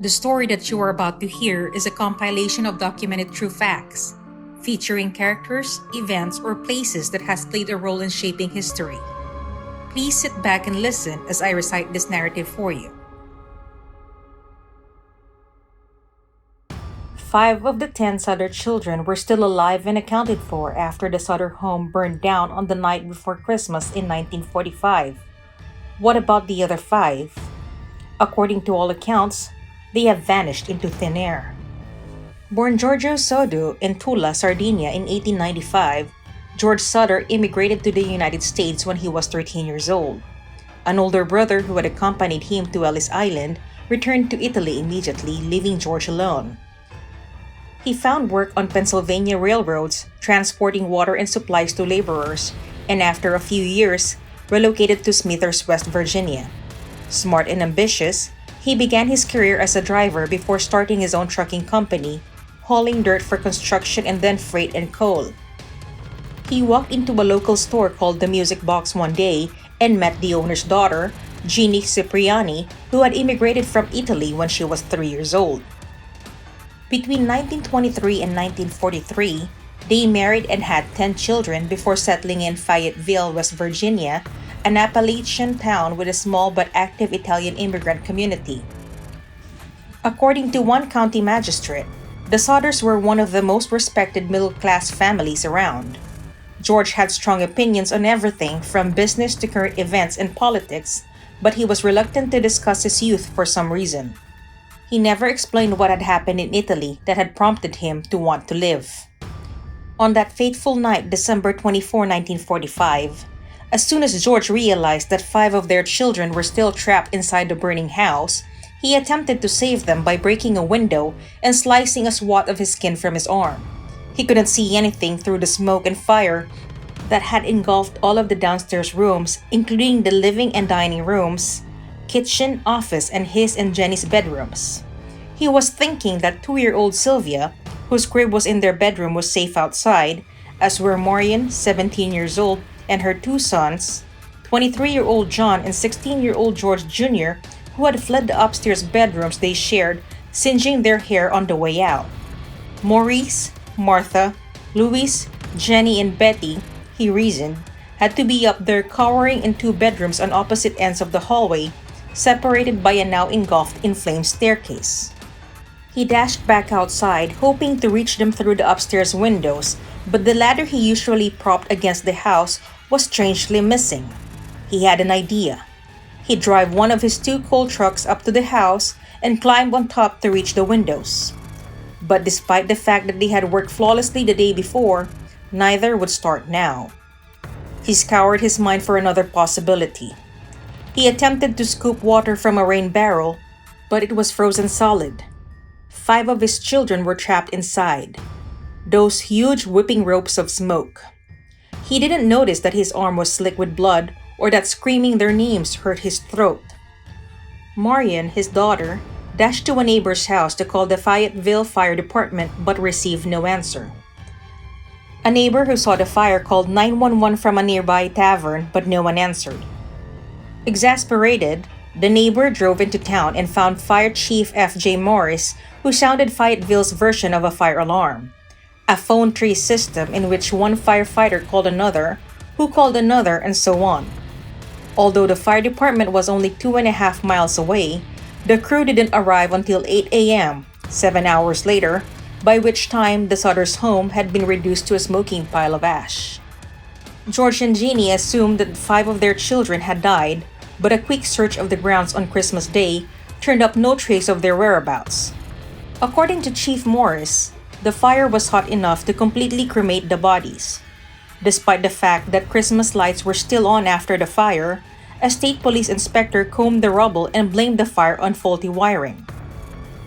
The story that you are about to hear is a compilation of documented true facts, featuring characters, events, or places that has played a role in shaping history. Please sit back and listen as I recite this narrative for you. 5 of the 10 Sodder children were still alive and accounted for after the Sodder home burned down on the night before Christmas in 1945. What about the other 5? According to all accounts, they have vanished into thin air. Born Giorgio Sodder in Tula, Sardinia in 1895, George Sodder immigrated to the United States when he was 13 years old. An older brother who had accompanied him to Ellis Island returned to Italy immediately, leaving George alone. He found work on Pennsylvania railroads, transporting water and supplies to laborers, and after a few years, relocated to Smithers, West Virginia. Smart and ambitious, he began his career as a driver before starting his own trucking company, hauling dirt for construction and then freight and coal. He walked into a local store called the Music Box one day and met the owner's daughter, Jeannie Cipriani, who had immigrated from Italy when she was 3 years old. Between 1923 and 1943, they married and had 10 children before settling in Fayetteville, West Virginia, an Appalachian town with a small but active Italian immigrant community. According to one county magistrate, the Sodders were one of the most respected middle-class families around. George had strong opinions on everything from business to current events and politics, but he was reluctant to discuss his youth for some reason. He never explained what had happened in Italy that had prompted him to want to live. On that fateful night, December 24, 1945, as soon as George realized that 5 of their children were still trapped inside the burning house, he attempted to save them by breaking a window and slicing a swath of his skin from his arm. He couldn't see anything through the smoke and fire that had engulfed all of the downstairs rooms, including the living and dining rooms, kitchen, office, and his and Jenny's bedrooms. He was thinking that 2-year-old Sylvia, whose crib was in their bedroom, was safe outside, as were Marian, 17 years old, and her 2 sons, 23-year-old John and 16-year-old George Jr., who had fled the upstairs bedrooms they shared, singeing their hair on the way out. Maurice, Martha, Louise, Jenny, and Betty, he reasoned, had to be up there cowering in 2 bedrooms on opposite ends of the hallway, separated by a now engulfed in flames staircase. He dashed back outside, hoping to reach them through the upstairs windows, but the ladder he usually propped against the house was strangely missing. He had an idea. He'd drive one of his 2 coal trucks up to the house and climb on top to reach the windows. But despite the fact that they had worked flawlessly the day before, neither would start now. He scoured his mind for another possibility. He attempted to scoop water from a rain barrel, but it was frozen solid. 5 of his children were trapped inside. Those huge whipping ropes of smoke. He didn't notice that his arm was slick with blood or that screaming their names hurt his throat. Marian, his daughter, dashed to a neighbor's house to call the Fayetteville Fire Department but received no answer. A neighbor who saw the fire called 911 from a nearby tavern but no one answered. Exasperated, the neighbor drove into town and found Fire Chief F.J. Morris, who sounded Fayetteville's version of a fire alarm. A phone tree system in which one firefighter called another, who called another, and so on. Although the fire department was only 2.5 miles away, the crew didn't arrive until 8 a.m., 7 hours later, by which time the Sodders' home had been reduced to a smoking pile of ash. George and Jeannie assumed that 5 of their children had died, but a quick search of the grounds on Christmas Day turned up no trace of their whereabouts. According to Chief Morris, the fire was hot enough to completely cremate the bodies. Despite the fact that Christmas lights were still on after the fire, a state police inspector combed the rubble and blamed the fire on faulty wiring.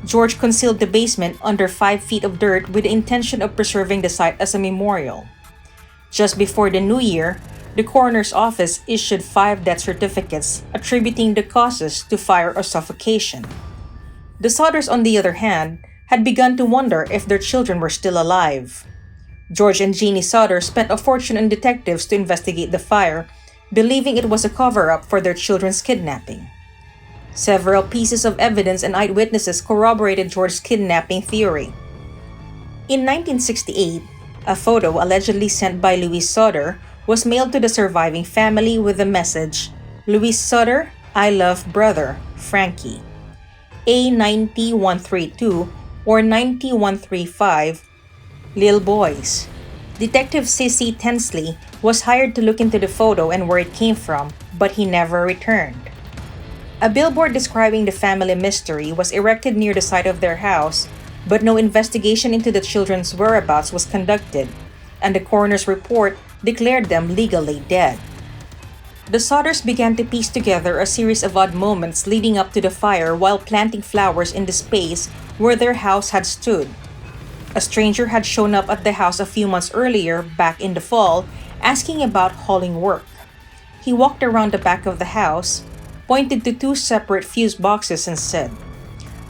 George concealed the basement under 5 feet of dirt with the intention of preserving the site as a memorial. Just before the new year, the coroner's office issued 5 death certificates attributing the causes to fire or suffocation. The Sodders, on the other hand, had begun to wonder if their children were still alive. George and Jeannie Sodder spent a fortune on detectives to investigate the fire, believing it was a cover-up for their children's kidnapping. Several pieces of evidence and eyewitnesses corroborated George's kidnapping theory. In 1968, a photo allegedly sent by Louis Sodder was mailed to the surviving family with the message, "Louis Sodder, I love brother, Frankie." A9132 or 9135, Lil Boys. Detective C.C. Tensley was hired to look into the photo and where it came from, but he never returned. A billboard describing the family mystery was erected near the site of their house, but no investigation into the children's whereabouts was conducted, and the coroner's report declared them legally dead. The Sodders began to piece together a series of odd moments leading up to the fire while planting flowers in the space where their house had stood. A stranger had shown up at the house a few months earlier, back in the fall, asking about hauling work. He walked around the back of the house, pointed to two separate fuse boxes and said,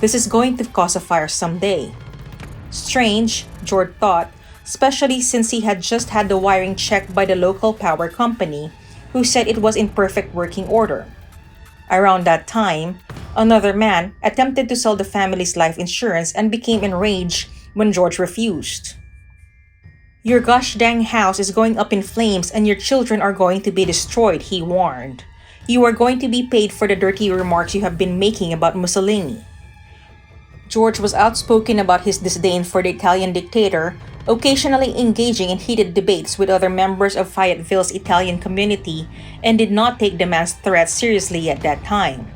"This is going to cause a fire someday." Strange, George thought, especially since he had just had the wiring checked by the local power company, who said it was in perfect working order. Around that time, another man attempted to sell the family's life insurance and became enraged when George refused. "Your gosh dang house is going up in flames and your children are going to be destroyed," he warned. "You are going to be paid for the dirty remarks you have been making about Mussolini." George was outspoken about his disdain for the Italian dictator, occasionally engaging in heated debates with other members of Fayetteville's Italian community, and did not take the man's threats seriously at that time.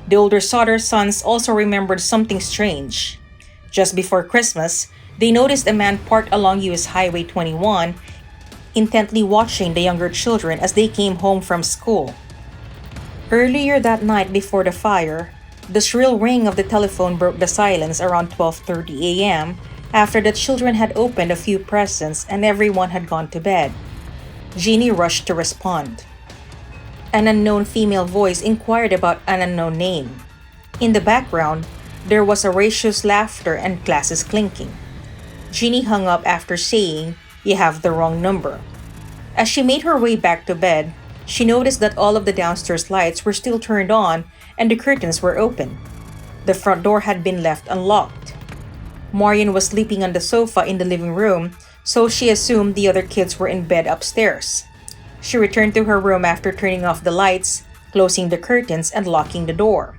The older Sodder sons also remembered something strange. Just before Christmas, they noticed a man parked along US Highway 21, intently watching the younger children as they came home from school. Earlier that night before the fire, the shrill ring of the telephone broke the silence around 12:30 a.m. after the children had opened a few presents and everyone had gone to bed. Jeannie rushed to respond. An unknown female voice inquired about an unknown name. In the background, there was a raucous laughter and glasses clinking. Jeannie hung up after saying, "You have the wrong number." As she made her way back to bed, she noticed that all of the downstairs lights were still turned on and the curtains were open. The front door had been left unlocked. Marian was sleeping on the sofa in the living room, so she assumed the other kids were in bed upstairs. She returned to her room after turning off the lights, closing the curtains, and locking the door.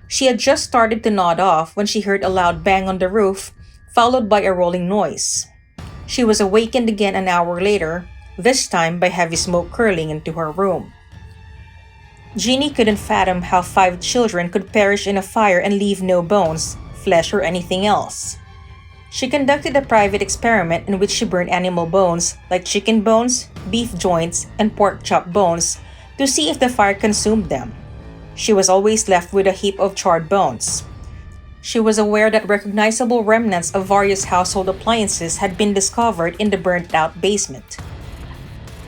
She had just started to nod off when she heard a loud bang on the roof, followed by a rolling noise. She was awakened again an hour later, this time by heavy smoke curling into her room. Jeannie couldn't fathom how 5 children could perish in a fire and leave no bones, flesh, or anything else. She conducted a private experiment in which she burned animal bones, like chicken bones, beef joints, and pork chop bones, to see if the fire consumed them. She was always left with a heap of charred bones. She was aware that recognizable remnants of various household appliances had been discovered in the burnt-out basement.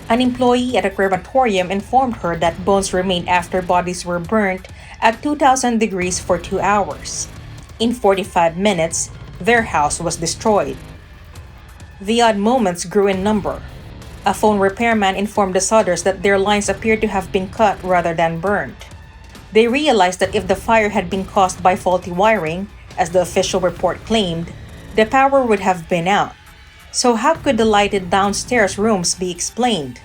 An employee at a crematorium informed her that bones remained after bodies were burnt at 2,000 degrees for 2 hours. In 45 minutes, their house was destroyed. The odd moments grew in number. A phone repairman informed the Sodders that their lines appeared to have been cut rather than burned. They realized that if the fire had been caused by faulty wiring, as the official report claimed, the power would have been out. So how could the lighted downstairs rooms be explained?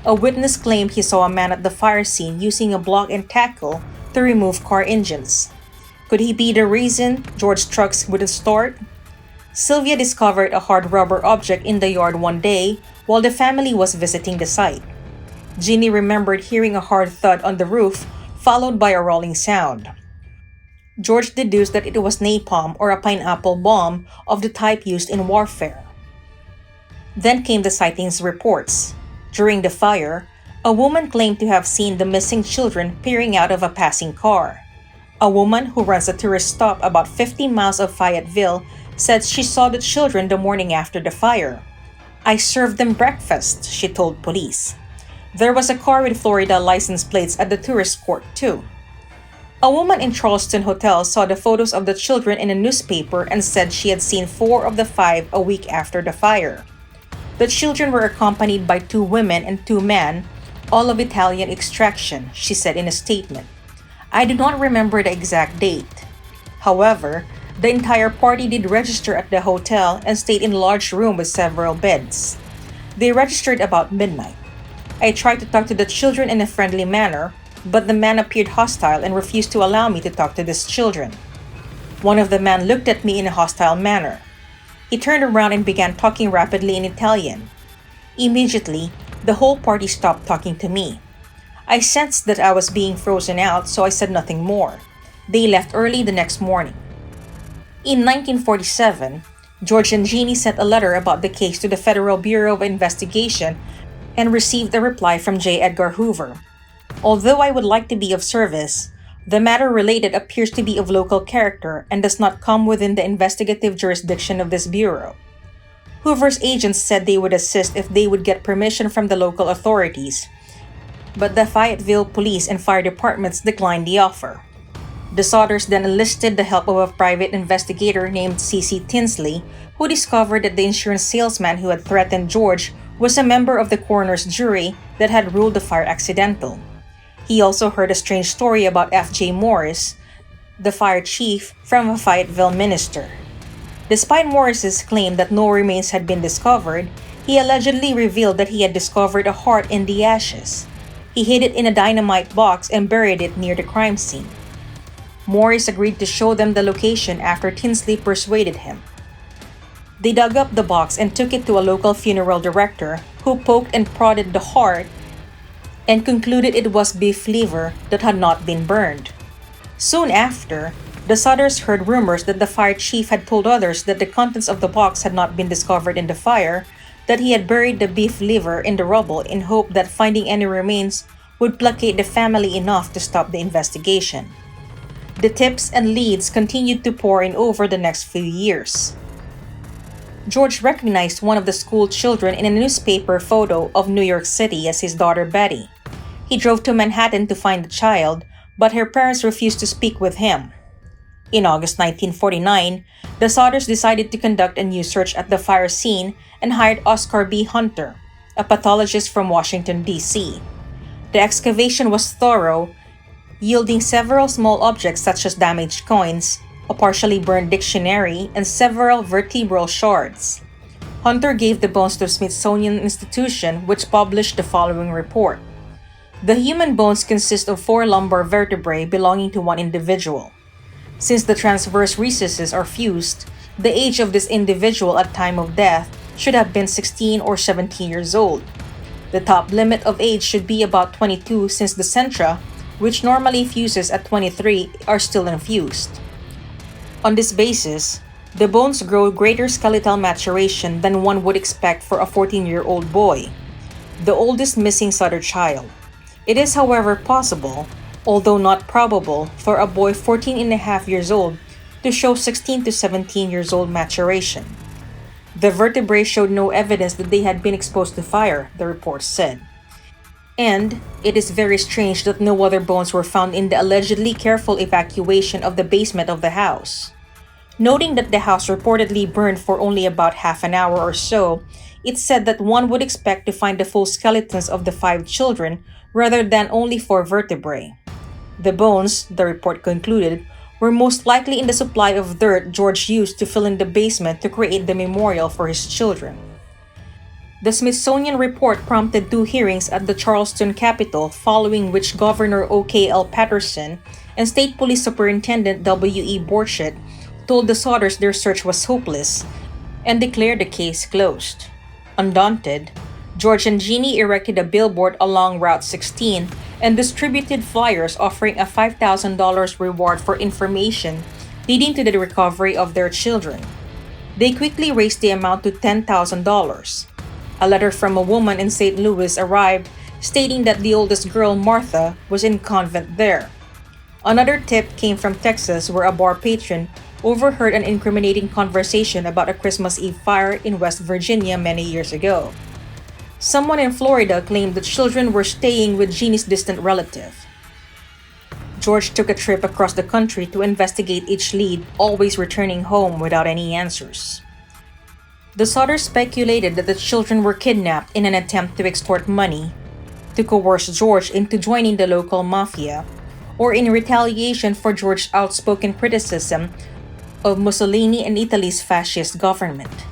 A witness claimed he saw a man at the fire scene using a block and tackle to remove car engines. Could he be the reason George's trucks wouldn't start? Sylvia discovered a hard rubber object in the yard one day while the family was visiting the site. Jeannie remembered hearing a hard thud on the roof, followed by a rolling sound. George deduced that it was napalm or a pineapple bomb of the type used in warfare. Then came the sightings reports. During the fire, a woman claimed to have seen the missing children peering out of a passing car. A woman who runs a tourist stop about 50 miles of Fayetteville said she saw the children the morning after the fire. "I served them breakfast," she told police. There was a car with Florida license plates at the tourist court, too. A woman in Charleston Hotel saw the photos of the children in a newspaper and said she had seen 4 of the 5 a week after the fire. The children were accompanied by 2 women and 2 men, all of Italian extraction, she said in a statement. I do not remember the exact date. However, the entire party did register at the hotel and stayed in a large room with several beds. They registered about midnight. I tried to talk to the children in a friendly manner, but the man appeared hostile and refused to allow me to talk to these children. One of the men looked at me in a hostile manner. He turned around and began talking rapidly in Italian. Immediately, the whole party stopped talking to me. I sensed that I was being frozen out, so I said nothing more. They left early the next morning. In 1947, George and Jeannie sent a letter about the case to the Federal Bureau of Investigation and received a reply from J. Edgar Hoover. Although I would like to be of service, the matter related appears to be of local character and does not come within the investigative jurisdiction of this bureau. Hoover's agents said they would assist if they would get permission from the local authorities, but the Fayetteville Police and Fire Departments declined the offer. The Sodders then enlisted the help of a private investigator named C.C. Tinsley, who discovered that the insurance salesman who had threatened George was a member of the coroner's jury that had ruled the fire accidental. He also heard a strange story about F.J. Morris, the fire chief, from a Fayetteville minister. Despite Morris's claim that no remains had been discovered, he allegedly revealed that he had discovered a heart in the ashes. He hid it in a dynamite box and buried it near the crime scene. Morris agreed to show them the location after Tinsley persuaded him. They dug up the box and took it to a local funeral director who poked and prodded the heart and concluded it was beef liver that had not been burned. Soon after, the Sodders heard rumors that the fire chief had told others that the contents of the box had not been discovered in the fire, that he had buried the beef liver in the rubble in hope that finding any remains would placate the family enough to stop the investigation. The tips and leads continued to pour in over the next few years. George recognized one of the school children in a newspaper photo of New York City as his daughter Betty. He drove to Manhattan to find the child, but her parents refused to speak with him. In August 1949, the Sodders decided to conduct a new search at the fire scene and hired Oscar B. Hunter, a pathologist from Washington, D.C. The excavation was thorough, yielding several small objects such as damaged coins, a partially burned dictionary, and several vertebral shards. Hunter gave the bones to the Smithsonian Institution, which published the following report. The human bones consist of 4 lumbar vertebrae belonging to one individual. Since the transverse recesses are fused, the age of this individual at time of death should have been 16 or 17 years old. The top limit of age should be about 22 since the centra, which normally fuses at 23, are still infused. On this basis, the bones grow greater skeletal maturation than one would expect for a 14-year-old boy, the oldest missing Sodder child. It is, however, possible, although not probable, for a boy 14 and a half years old to show 16 to 17 years old maturation. The vertebrae showed no evidence that they had been exposed to fire, the report said. And it is very strange that no other bones were found in the allegedly careful evacuation of the basement of the house. Noting that the house reportedly burned for only about half an hour or so, it said that one would expect to find the full skeletons of the 5 children rather than only 4 vertebrae. The bones, the report concluded, were most likely in the supply of dirt George used to fill in the basement to create the memorial for his children. The Smithsonian report prompted 2 hearings at the Charleston Capitol, following which Governor O.K.L. Patterson and State Police Superintendent W.E. Borchett told the Sodders their search was hopeless and declared the case closed. Undaunted, George and Jeannie erected a billboard along Route 16 and distributed flyers offering a $5,000 reward for information leading to the recovery of their children. They quickly raised the amount to $10,000. A letter from a woman in St. Louis arrived stating that the oldest girl, Martha, was in convent there. Another tip came from Texas, where a bar patron overheard an incriminating conversation about a Christmas Eve fire in West Virginia many years ago. Someone in Florida claimed the children were staying with Jeannie's distant relative. George took a trip across the country to investigate each lead, always returning home without any answers. The Sodders speculated that the children were kidnapped in an attempt to extort money, to coerce George into joining the local mafia, or in retaliation for George's outspoken criticism of Mussolini and Italy's fascist government.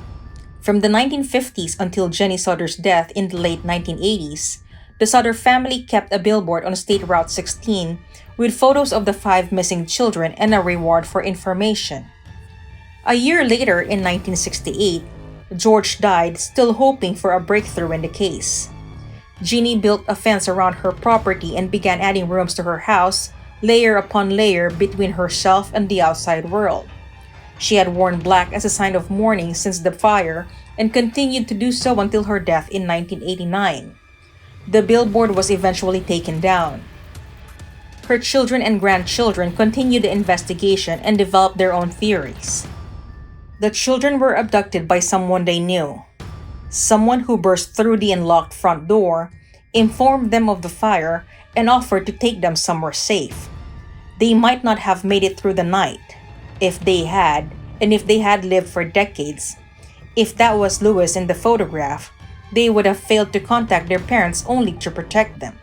From the 1950s until Jenny Sodder's death in the late 1980s, the Sodder family kept a billboard on State Route 16 with photos of the five missing children and a reward for information. A year later, in 1968, George died, still hoping for a breakthrough in the case. Jeannie built a fence around her property and began adding rooms to her house, layer upon layer between herself and the outside world. She had worn black as a sign of mourning since the fire and continued to do so until her death in 1989. The billboard was eventually taken down. Her children and grandchildren continued the investigation and developed their own theories. The children were abducted by someone they knew. Someone who burst through the unlocked front door, informed them of the fire, and offered to take them somewhere safe. They might not have made it through the night. If they had, and if they had lived for decades, if that was Lewis in the photograph, they would have failed to contact their parents only to protect them.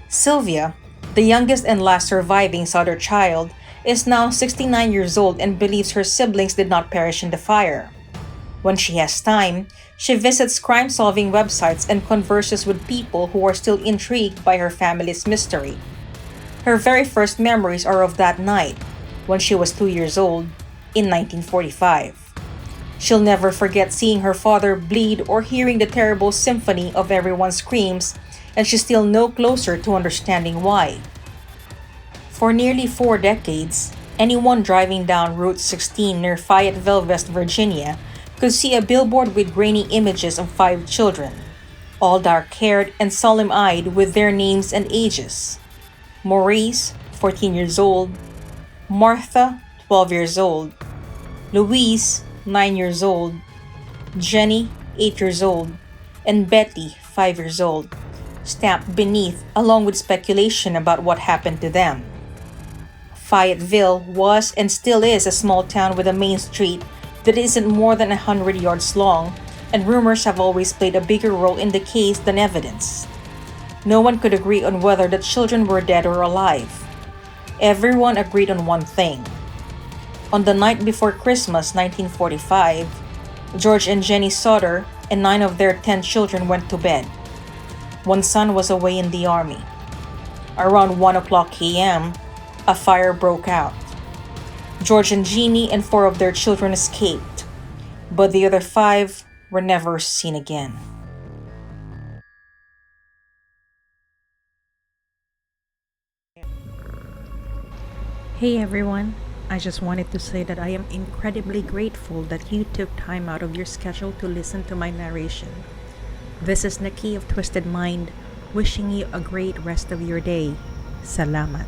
Sylvia, the youngest and last surviving Sodder child, is now 69 years old and believes her siblings did not perish in the fire. When she has time, she visits crime-solving websites and converses with people who are still intrigued by her family's mystery. Her very first memories are of that night, when she was 2 years old, in 1945. She'll never forget seeing her father bleed or hearing the terrible symphony of everyone's screams, and she's still no closer to understanding why. For nearly 4 decades, anyone driving down Route 16 near Fayetteville, West Virginia, could see a billboard with grainy images of 5 children, all dark-haired and solemn-eyed with their names and ages. Maurice, 14 years old, Martha, 12 years old, Louise, 9 years old, Jenny, 8 years old, and Betty, 5 years old, stamped beneath along with speculation about what happened to them. Fayetteville was and still is a small town with a main street that isn't more than 100 yards long, and rumors have always played a bigger role in the case than evidence. No one could agree on whether the children were dead or alive. Everyone agreed on one thing. On the night before Christmas 1945, George and Jenny Sodder and 9 of their 10 children went to bed. One son was away in the army. Around 1 o'clock a.m., a fire broke out. George and Jeannie and 4 of their children escaped, but the other 5 were never seen again. Hey everyone, I just wanted to say that I am incredibly grateful that you took time out of your schedule to listen to my narration. This is Nikki of Twysted Mind, wishing you a great rest of your day. Salamat.